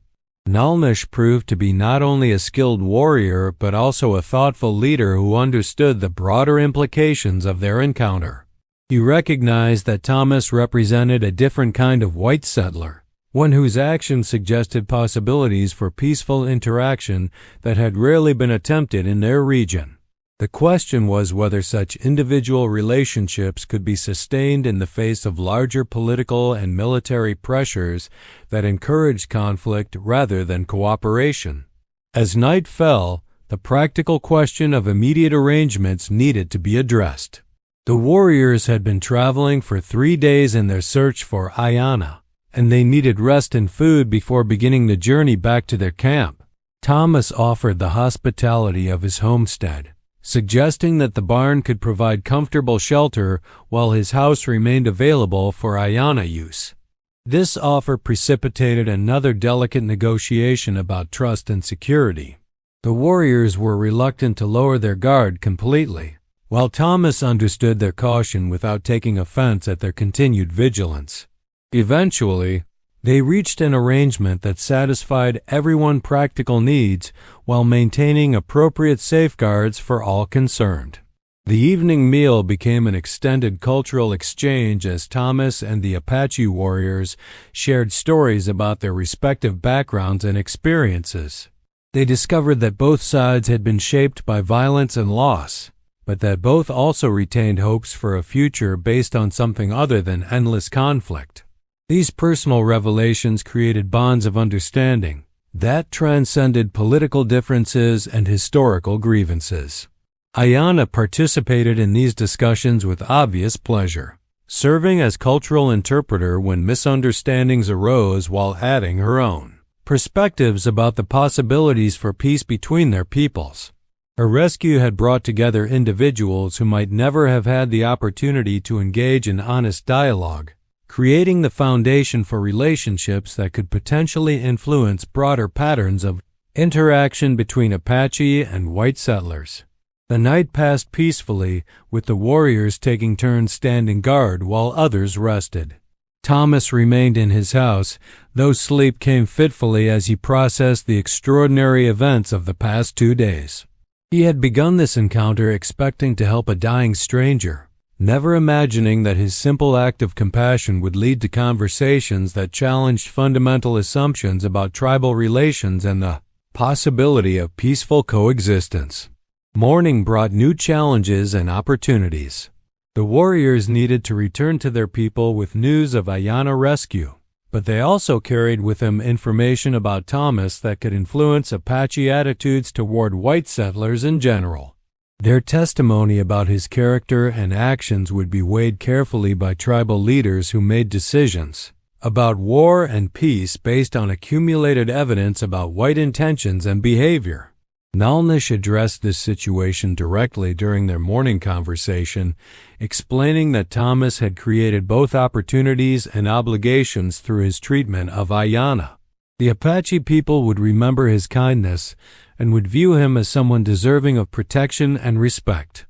Speaker 1: Nalnish proved to be not only a skilled warrior but also a thoughtful leader who understood the broader implications of their encounter. He recognized that Thomas represented a different kind of white settler, one whose actions suggested possibilities for peaceful interaction that had rarely been attempted in their region. The question was whether such individual relationships could be sustained in the face of larger political and military pressures that encouraged conflict rather than cooperation. As night fell, the practical question of immediate arrangements needed to be addressed. The warriors had been traveling for 3 days in their search for Ayana, and they needed rest and food before beginning the journey back to their camp. Thomas offered the hospitality of his homestead, suggesting that the barn could provide comfortable shelter while his house remained available for Ayana use. This offer precipitated another delicate negotiation about trust and security. The warriors were reluctant to lower their guard completely, while Thomas understood their caution without taking offense at their continued vigilance. Eventually, they reached an arrangement that satisfied everyone's practical needs while maintaining appropriate safeguards for all concerned. The evening meal became an extended cultural exchange as Thomas and the Apache warriors shared stories about their respective backgrounds and experiences. They discovered that both sides had been shaped by violence and loss, but that both also retained hopes for a future based on something other than endless conflict. These personal revelations created bonds of understanding that transcended political differences and historical grievances. Ayana participated in these discussions with obvious pleasure, serving as cultural interpreter when misunderstandings arose while adding her own perspectives about the possibilities for peace between their peoples. Her rescue had brought together individuals who might never have had the opportunity to engage in honest dialogue, creating the foundation for relationships that could potentially influence broader patterns of interaction between Apache and white settlers. The night passed peacefully, with the warriors taking turns standing guard while others rested. Thomas remained in his house, though sleep came fitfully as he processed the extraordinary events of the past 2 days. He had begun this encounter expecting to help a dying stranger, never imagining that his simple act of compassion would lead to conversations that challenged fundamental assumptions about tribal relations and the possibility of peaceful coexistence. Morning brought new challenges and opportunities. The warriors needed to return to their people with news of Ayana rescue, but they also carried with them information about Thomas that could influence Apache attitudes toward white settlers in general. Their testimony about his character and actions would be weighed carefully by tribal leaders who made decisions about war and peace based on accumulated evidence about white intentions and behavior. Nalnish addressed this situation directly during their morning conversation, explaining that Thomas had created both opportunities and obligations through his treatment of Ayana. The Apache people would remember his kindness and would view him as someone deserving of protection and respect.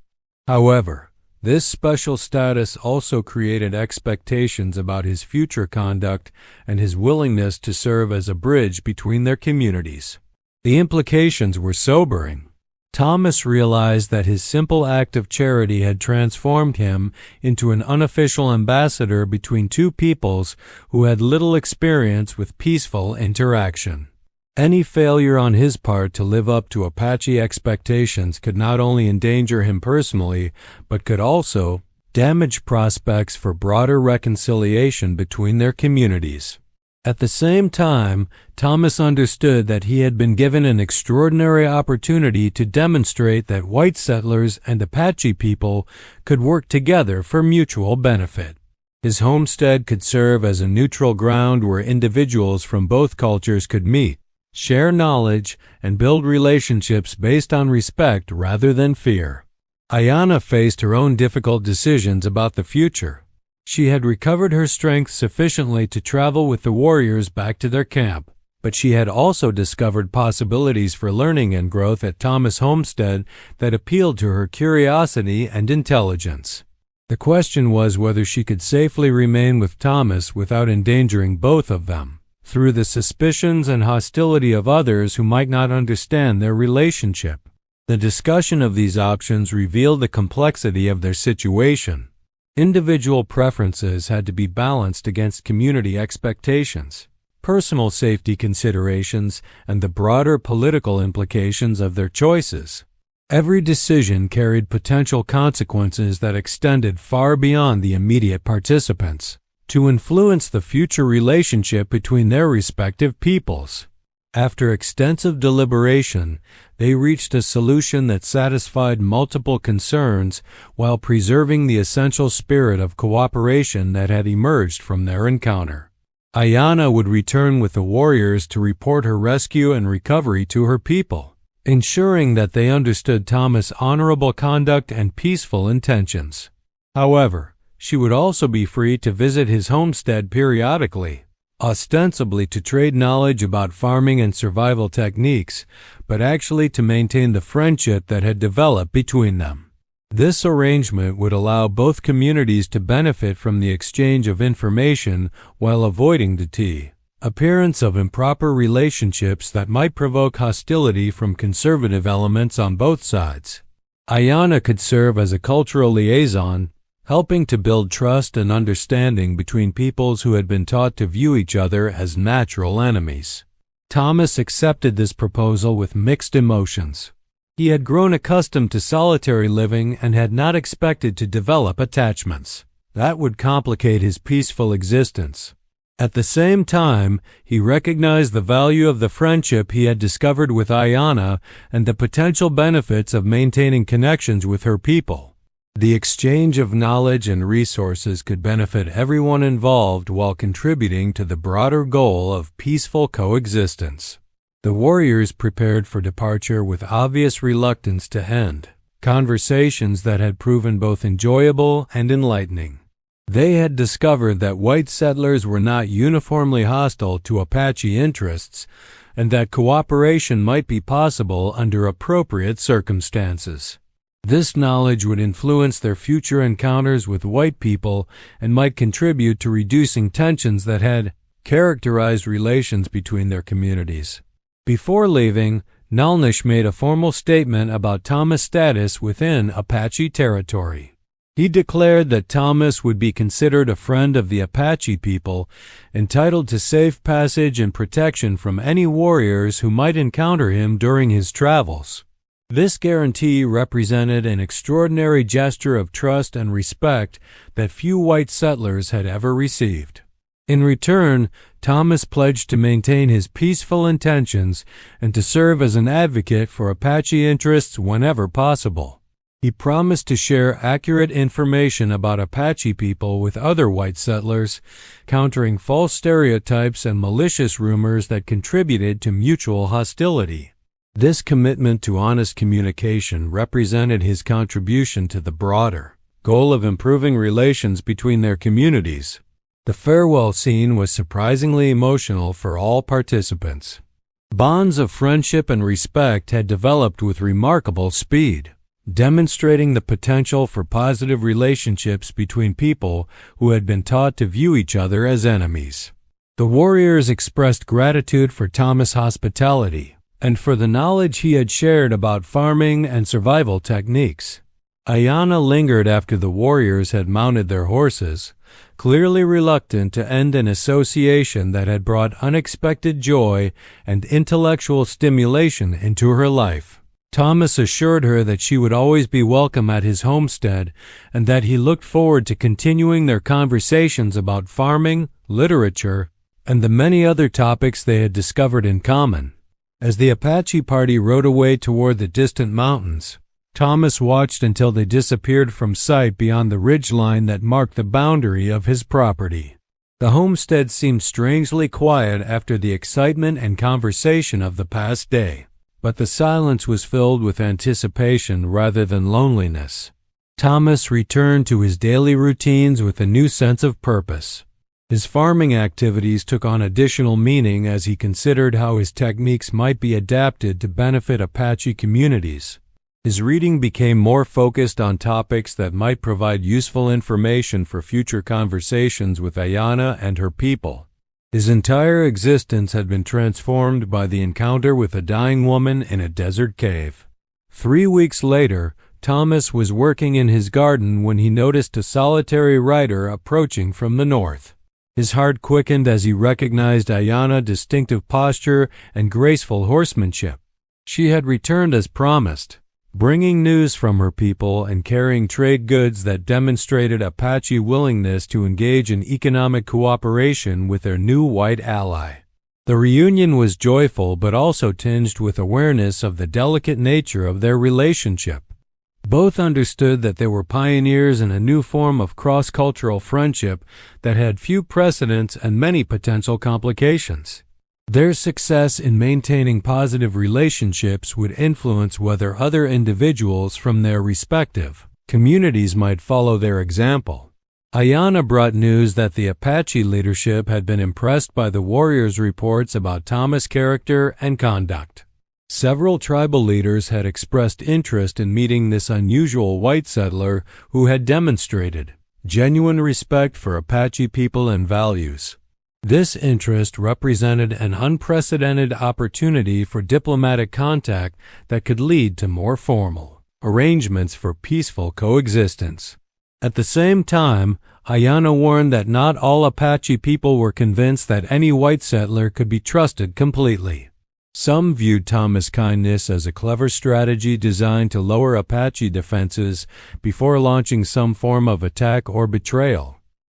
Speaker 1: However, this special status also created expectations about his future conduct and his willingness to serve as a bridge between their communities. The implications were sobering. Thomas realized that his simple act of charity had transformed him into an unofficial ambassador between two peoples who had little experience with peaceful interaction. Any failure on his part to live up to Apache expectations could not only endanger him personally, but could also damage prospects for broader reconciliation between their communities. At the same time, Thomas understood that he had been given an extraordinary opportunity to demonstrate that white settlers and Apache people could work together for mutual benefit. His homestead could serve as a neutral ground where individuals from both cultures could meet, share knowledge, and build relationships based on respect rather than fear. Ayanna faced her own difficult decisions about the future. She had recovered her strength sufficiently to travel with the warriors back to their camp, but she had also discovered possibilities for learning and growth at Thomas' homestead that appealed to her curiosity and intelligence. The question was whether she could safely remain with Thomas without endangering both of them, through the suspicions and hostility of others who might not understand their relationship. The discussion of these options revealed the complexity of their situation. Individual preferences had to be balanced against community expectations, personal safety considerations, and the broader political implications of their choices. Every decision carried potential consequences that extended far beyond the immediate participants, to influence the future relationship between their respective peoples. After extensive deliberation, they reached a solution that satisfied multiple concerns while preserving the essential spirit of cooperation that had emerged from their encounter. Ayanna would return with the warriors to report her rescue and recovery to her people, ensuring that they understood Thomas' honorable conduct and peaceful intentions. However, she would also be free to visit his homestead periodically, ostensibly to trade knowledge about farming and survival techniques, but actually to maintain the friendship that had developed between them. This arrangement would allow both communities to benefit from the exchange of information while avoiding the appearance of improper relationships that might provoke hostility from conservative elements on both sides. Ayanna could serve as a cultural liaison, helping to build trust and understanding between peoples who had been taught to view each other as natural enemies. Thomas accepted this proposal with mixed emotions. He had grown accustomed to solitary living and had not expected to develop attachments that would complicate his peaceful existence. At the same time, he recognized the value of the friendship he had discovered with Ayanna and the potential benefits of maintaining connections with her people. The exchange of knowledge and resources could benefit everyone involved while contributing to the broader goal of peaceful coexistence. The warriors prepared for departure with obvious reluctance to end conversations that had proven both enjoyable and enlightening. They had discovered that white settlers were not uniformly hostile to Apache interests, and that cooperation might be possible under appropriate circumstances. This knowledge would influence their future encounters with white people and might contribute to reducing tensions that had characterized relations between their communities. Before leaving, Nalnish made a formal statement about Thomas' status within Apache territory. He declared that Thomas would be considered a friend of the Apache people, entitled to safe passage and protection from any warriors who might encounter him during his travels. This guarantee represented an extraordinary gesture of trust and respect that few white settlers had ever received. In return, Thomas pledged to maintain his peaceful intentions and to serve as an advocate for Apache interests whenever possible. He promised to share accurate information about Apache people with other white settlers, countering false stereotypes and malicious rumors that contributed to mutual hostility. This commitment to honest communication represented his contribution to the broader goal of improving relations between their communities. The farewell scene was surprisingly emotional for all participants. Bonds of friendship and respect had developed with remarkable speed, demonstrating the potential for positive relationships between people who had been taught to view each other as enemies. The warriors expressed gratitude for Thomas' hospitality and for the knowledge he had shared about farming and survival techniques. Ayanna lingered after the warriors had mounted their horses, clearly reluctant to end an association that had brought unexpected joy and intellectual stimulation into her life. Thomas assured her that she would always be welcome at his homestead and that he looked forward to continuing their conversations about farming, literature, and the many other topics they had discovered in common. As the Apache party rode away toward the distant mountains, Thomas watched until they disappeared from sight beyond the ridgeline that marked the boundary of his property. The homestead seemed strangely quiet after the excitement and conversation of the past day, but the silence was filled with anticipation rather than loneliness. Thomas returned to his daily routines with a new sense of purpose. His farming activities took on additional meaning as he considered how his techniques might be adapted to benefit Apache communities. His reading became more focused on topics that might provide useful information for future conversations with Ayanna and her people. His entire existence had been transformed by the encounter with a dying woman in a desert cave. 3 weeks later, Thomas was working in his garden when he noticed a solitary rider approaching from the north. His heart quickened as he recognized Ayanna's distinctive posture and graceful horsemanship. She had returned as promised, bringing news from her people and carrying trade goods that demonstrated Apache willingness to engage in economic cooperation with their new white ally. The reunion was joyful but also tinged with awareness of the delicate nature of their relationship. Both understood that they were pioneers in a new form of cross-cultural friendship that had few precedents and many potential complications. Their success in maintaining positive relationships would influence whether other individuals from their respective communities might follow their example. Ayanna brought news that the Apache leadership had been impressed by the warriors' reports about Thomas' character and conduct. Several tribal leaders had expressed interest in meeting this unusual white settler who had demonstrated genuine respect for Apache people and values. This interest represented an unprecedented opportunity for diplomatic contact that could lead to more formal arrangements for peaceful coexistence. At the same time, Ayanna warned that not all Apache people were convinced that any white settler could be trusted completely. Some viewed Thomas' kindness as a clever strategy designed to lower Apache defenses before launching some form of attack or betrayal.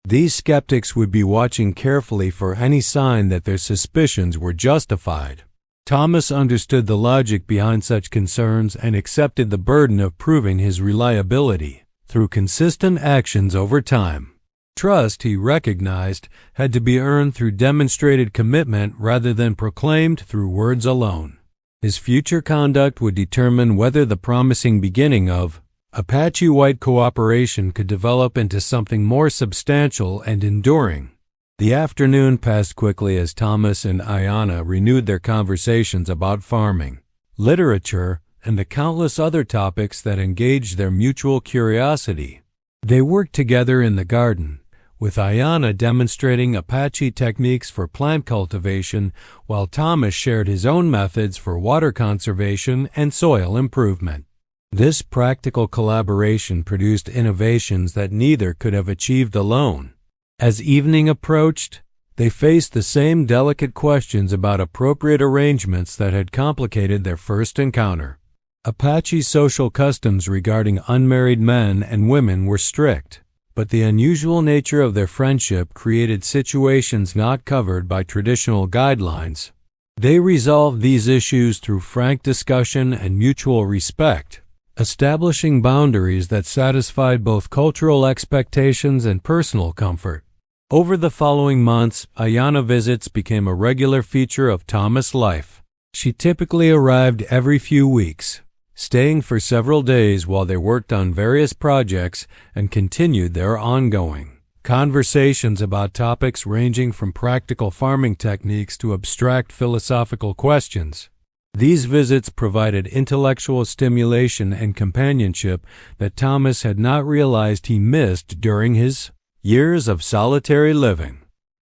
Speaker 1: These skeptics would be watching carefully for any sign that their suspicions were justified. Thomas understood the logic behind such concerns and accepted the burden of proving his reliability through consistent actions over time. Trust, he recognized, had to be earned through demonstrated commitment rather than proclaimed through words alone. His future conduct would determine whether the promising beginning of Apache-white cooperation could develop into something more substantial and enduring. The afternoon passed quickly as Thomas and Ayanna renewed their conversations about farming, literature, and the countless other topics that engaged their mutual curiosity. They worked together in the garden, with Ayanna demonstrating Apache techniques for plant cultivation while Thomas shared his own methods for water conservation and soil improvement. This practical collaboration produced innovations that neither could have achieved alone. As evening approached, they faced the same delicate questions about appropriate arrangements that had complicated their first encounter. Apache social customs regarding unmarried men and women were strict, but the unusual nature of their friendship created situations not covered by traditional guidelines. They resolved these issues through frank discussion and mutual respect, establishing boundaries that satisfied both cultural expectations and personal comfort. Over the following months, Ayanna visits became a regular feature of Thomas' life. She typically arrived every few weeks, staying for several days while they worked on various projects and continued their ongoing conversations about topics ranging from practical farming techniques to abstract philosophical questions. These visits provided intellectual stimulation and companionship that Thomas had not realized he missed during his years of solitary living.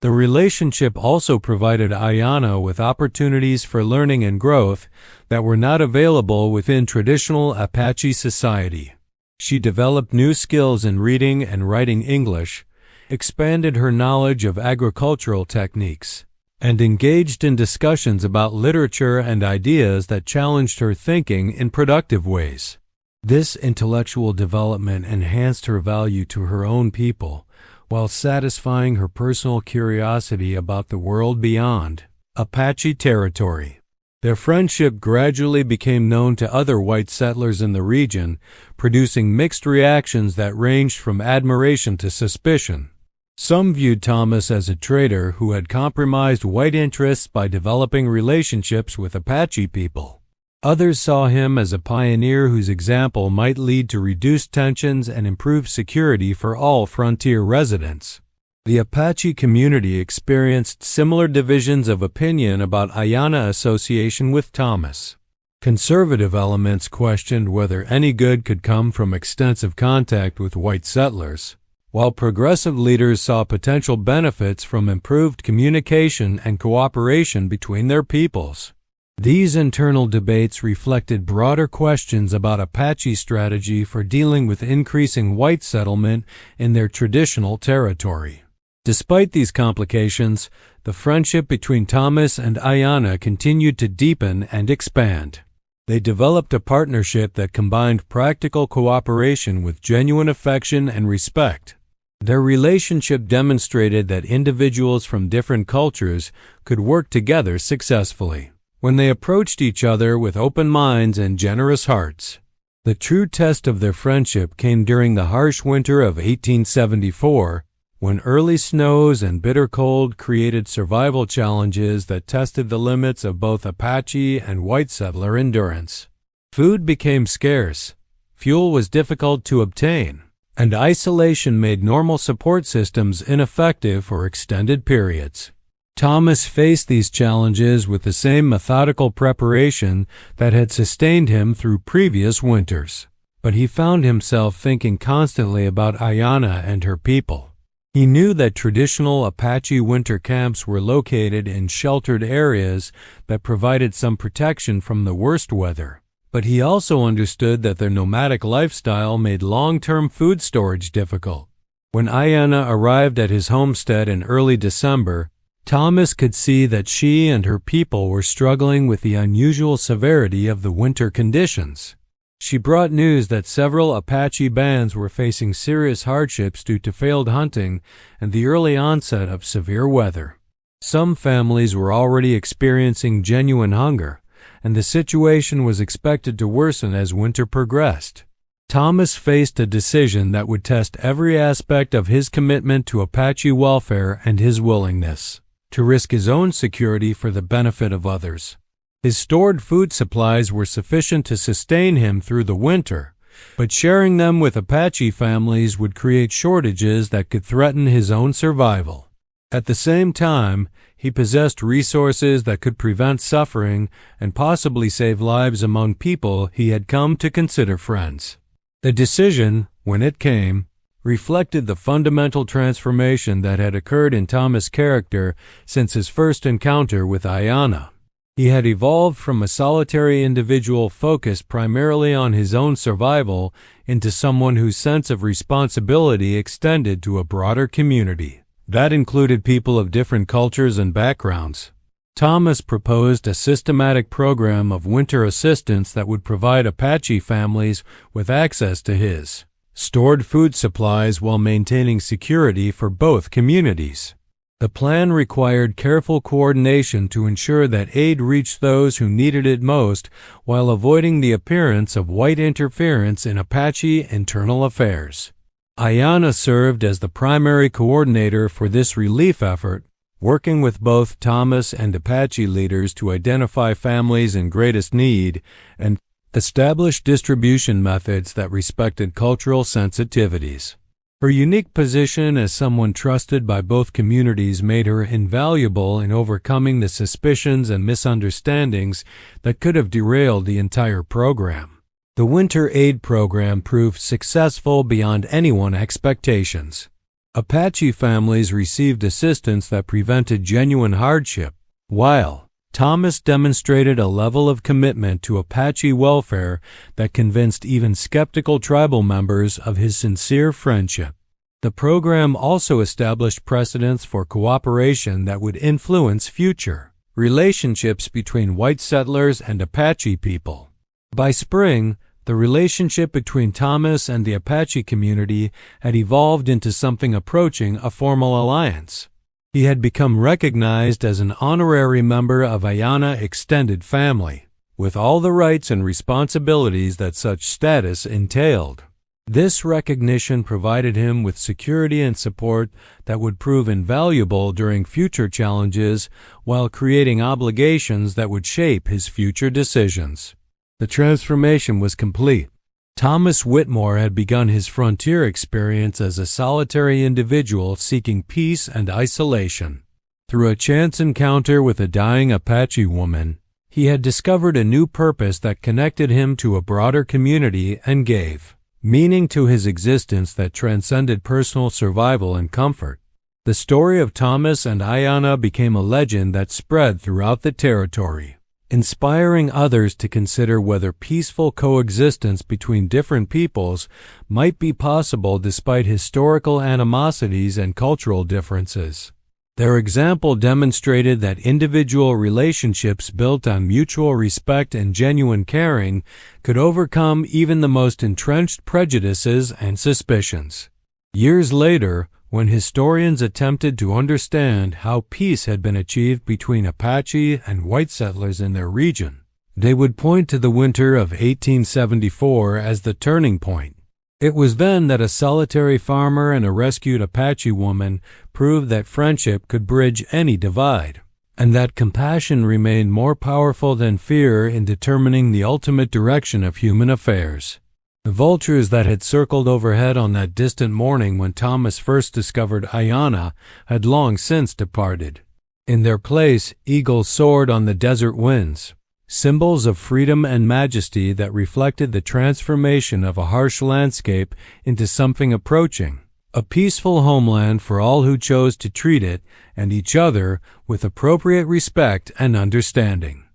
Speaker 1: The relationship also provided Ayanna with opportunities for learning and growth that were not available within traditional Apache society. She developed new skills in reading and writing English, expanded her knowledge of agricultural techniques, and engaged in discussions about literature and ideas that challenged her thinking in productive ways. This intellectual development enhanced her value to her own people, while satisfying her personal curiosity about the world beyond Apache territory. Their friendship gradually became known to other white settlers in the region, producing mixed reactions that ranged from admiration to suspicion. Some viewed Thomas as a traitor who had compromised white interests by developing relationships with Apache people. Others saw him as a pioneer whose example might lead to reduced tensions and improved security for all frontier residents. The Apache community experienced similar divisions of opinion about Ayanna association with Thomas. Conservative elements questioned whether any good could come from extensive contact with white settlers, while progressive leaders saw potential benefits from improved communication and cooperation between their peoples. These internal debates reflected broader questions about Apache strategy for dealing with increasing white settlement in their traditional territory. Despite these complications, the friendship between Thomas and Ayanna continued to deepen and expand. They developed a partnership that combined practical cooperation with genuine affection and respect. Their relationship demonstrated that individuals from different cultures could work together successfully when they approached each other with open minds and generous hearts. The true test of their friendship came during the harsh winter of 1874, when early snows and bitter cold created survival challenges that tested the limits of both Apache and white settler endurance. Food became scarce, fuel was difficult to obtain, and isolation made normal support systems ineffective for extended periods. Thomas faced these challenges with the same methodical preparation that had sustained him through previous winters, but he found himself thinking constantly about Ayanna and her people. He knew that traditional Apache winter camps were located in sheltered areas that provided some protection from the worst weather, but he also understood that their nomadic lifestyle made long-term food storage difficult. When Ayanna arrived at his homestead in early December, Thomas could see that she and her people were struggling with the unusual severity of the winter conditions. She brought news that several Apache bands were facing serious hardships due to failed hunting and the early onset of severe weather. Some families were already experiencing genuine hunger, and the situation was expected to worsen as winter progressed. Thomas faced a decision that would test every aspect of his commitment to Apache welfare and his willingness to risk his own security for the benefit of others. His stored food supplies were sufficient to sustain him through the winter, but sharing them with Apache families would create shortages that could threaten his own survival. At the same time, he possessed resources that could prevent suffering and possibly save lives among people he had come to consider friends. The decision, when it came, reflected the fundamental transformation that had occurred in Thomas' character since his first encounter with Ayanna. He had evolved from a solitary individual focused primarily on his own survival into someone whose sense of responsibility extended to a broader community. That included people of different cultures and backgrounds. Thomas proposed a systematic program of winter assistance that would provide Apache families with access to his stored food supplies while maintaining security for both communities. The plan required careful coordination to ensure that aid reached those who needed it most while avoiding the appearance of white interference in Apache internal affairs. Ayanna served as the primary coordinator for this relief effort, working with both Thomas and Apache leaders to identify families in greatest need and establish distribution methods that respected cultural sensitivities. Her unique position as someone trusted by both communities made her invaluable in overcoming the suspicions and misunderstandings that could have derailed the entire program. The winter aid program proved successful beyond anyone's expectations. Apache families received assistance that prevented genuine hardship, while Thomas demonstrated a level of commitment to Apache welfare that convinced even skeptical tribal members of his sincere friendship. The program also established precedents for cooperation that would influence future relationships between white settlers and Apache people. By spring, the relationship between Thomas and the Apache community had evolved into something approaching a formal alliance. He had become recognized as an honorary member of Ayana extended family, with all the rights and responsibilities that such status entailed. This recognition provided him with security and support that would prove invaluable during future challenges while creating obligations that would shape his future decisions. The transformation was complete. Thomas Whitmore had begun his frontier experience as a solitary individual seeking peace and isolation. Through a chance encounter with a dying Apache woman, he had discovered a new purpose that connected him to a broader community and gave meaning to his existence that transcended personal survival and comfort. The story of Thomas and Ayana became a legend that spread throughout the territory, inspiring others to consider whether peaceful coexistence between different peoples might be possible despite historical animosities and cultural differences. Their example demonstrated that individual relationships built on mutual respect and genuine caring could overcome even the most entrenched prejudices and suspicions. Years later, when historians attempted to understand how peace had been achieved between Apache and white settlers in their region, they would point to the winter of 1874 as the turning point. It was then that a solitary farmer and a rescued Apache woman proved that friendship could bridge any divide, and that compassion remained more powerful than fear in determining the ultimate direction of human affairs. The vultures that had circled overhead on that distant morning when Thomas first discovered Ayana had long since departed. In their place, eagles soared on the desert winds, symbols of freedom and majesty that reflected the transformation of a harsh landscape into something approaching, a peaceful homeland for all who chose to treat it and each other with appropriate respect and understanding.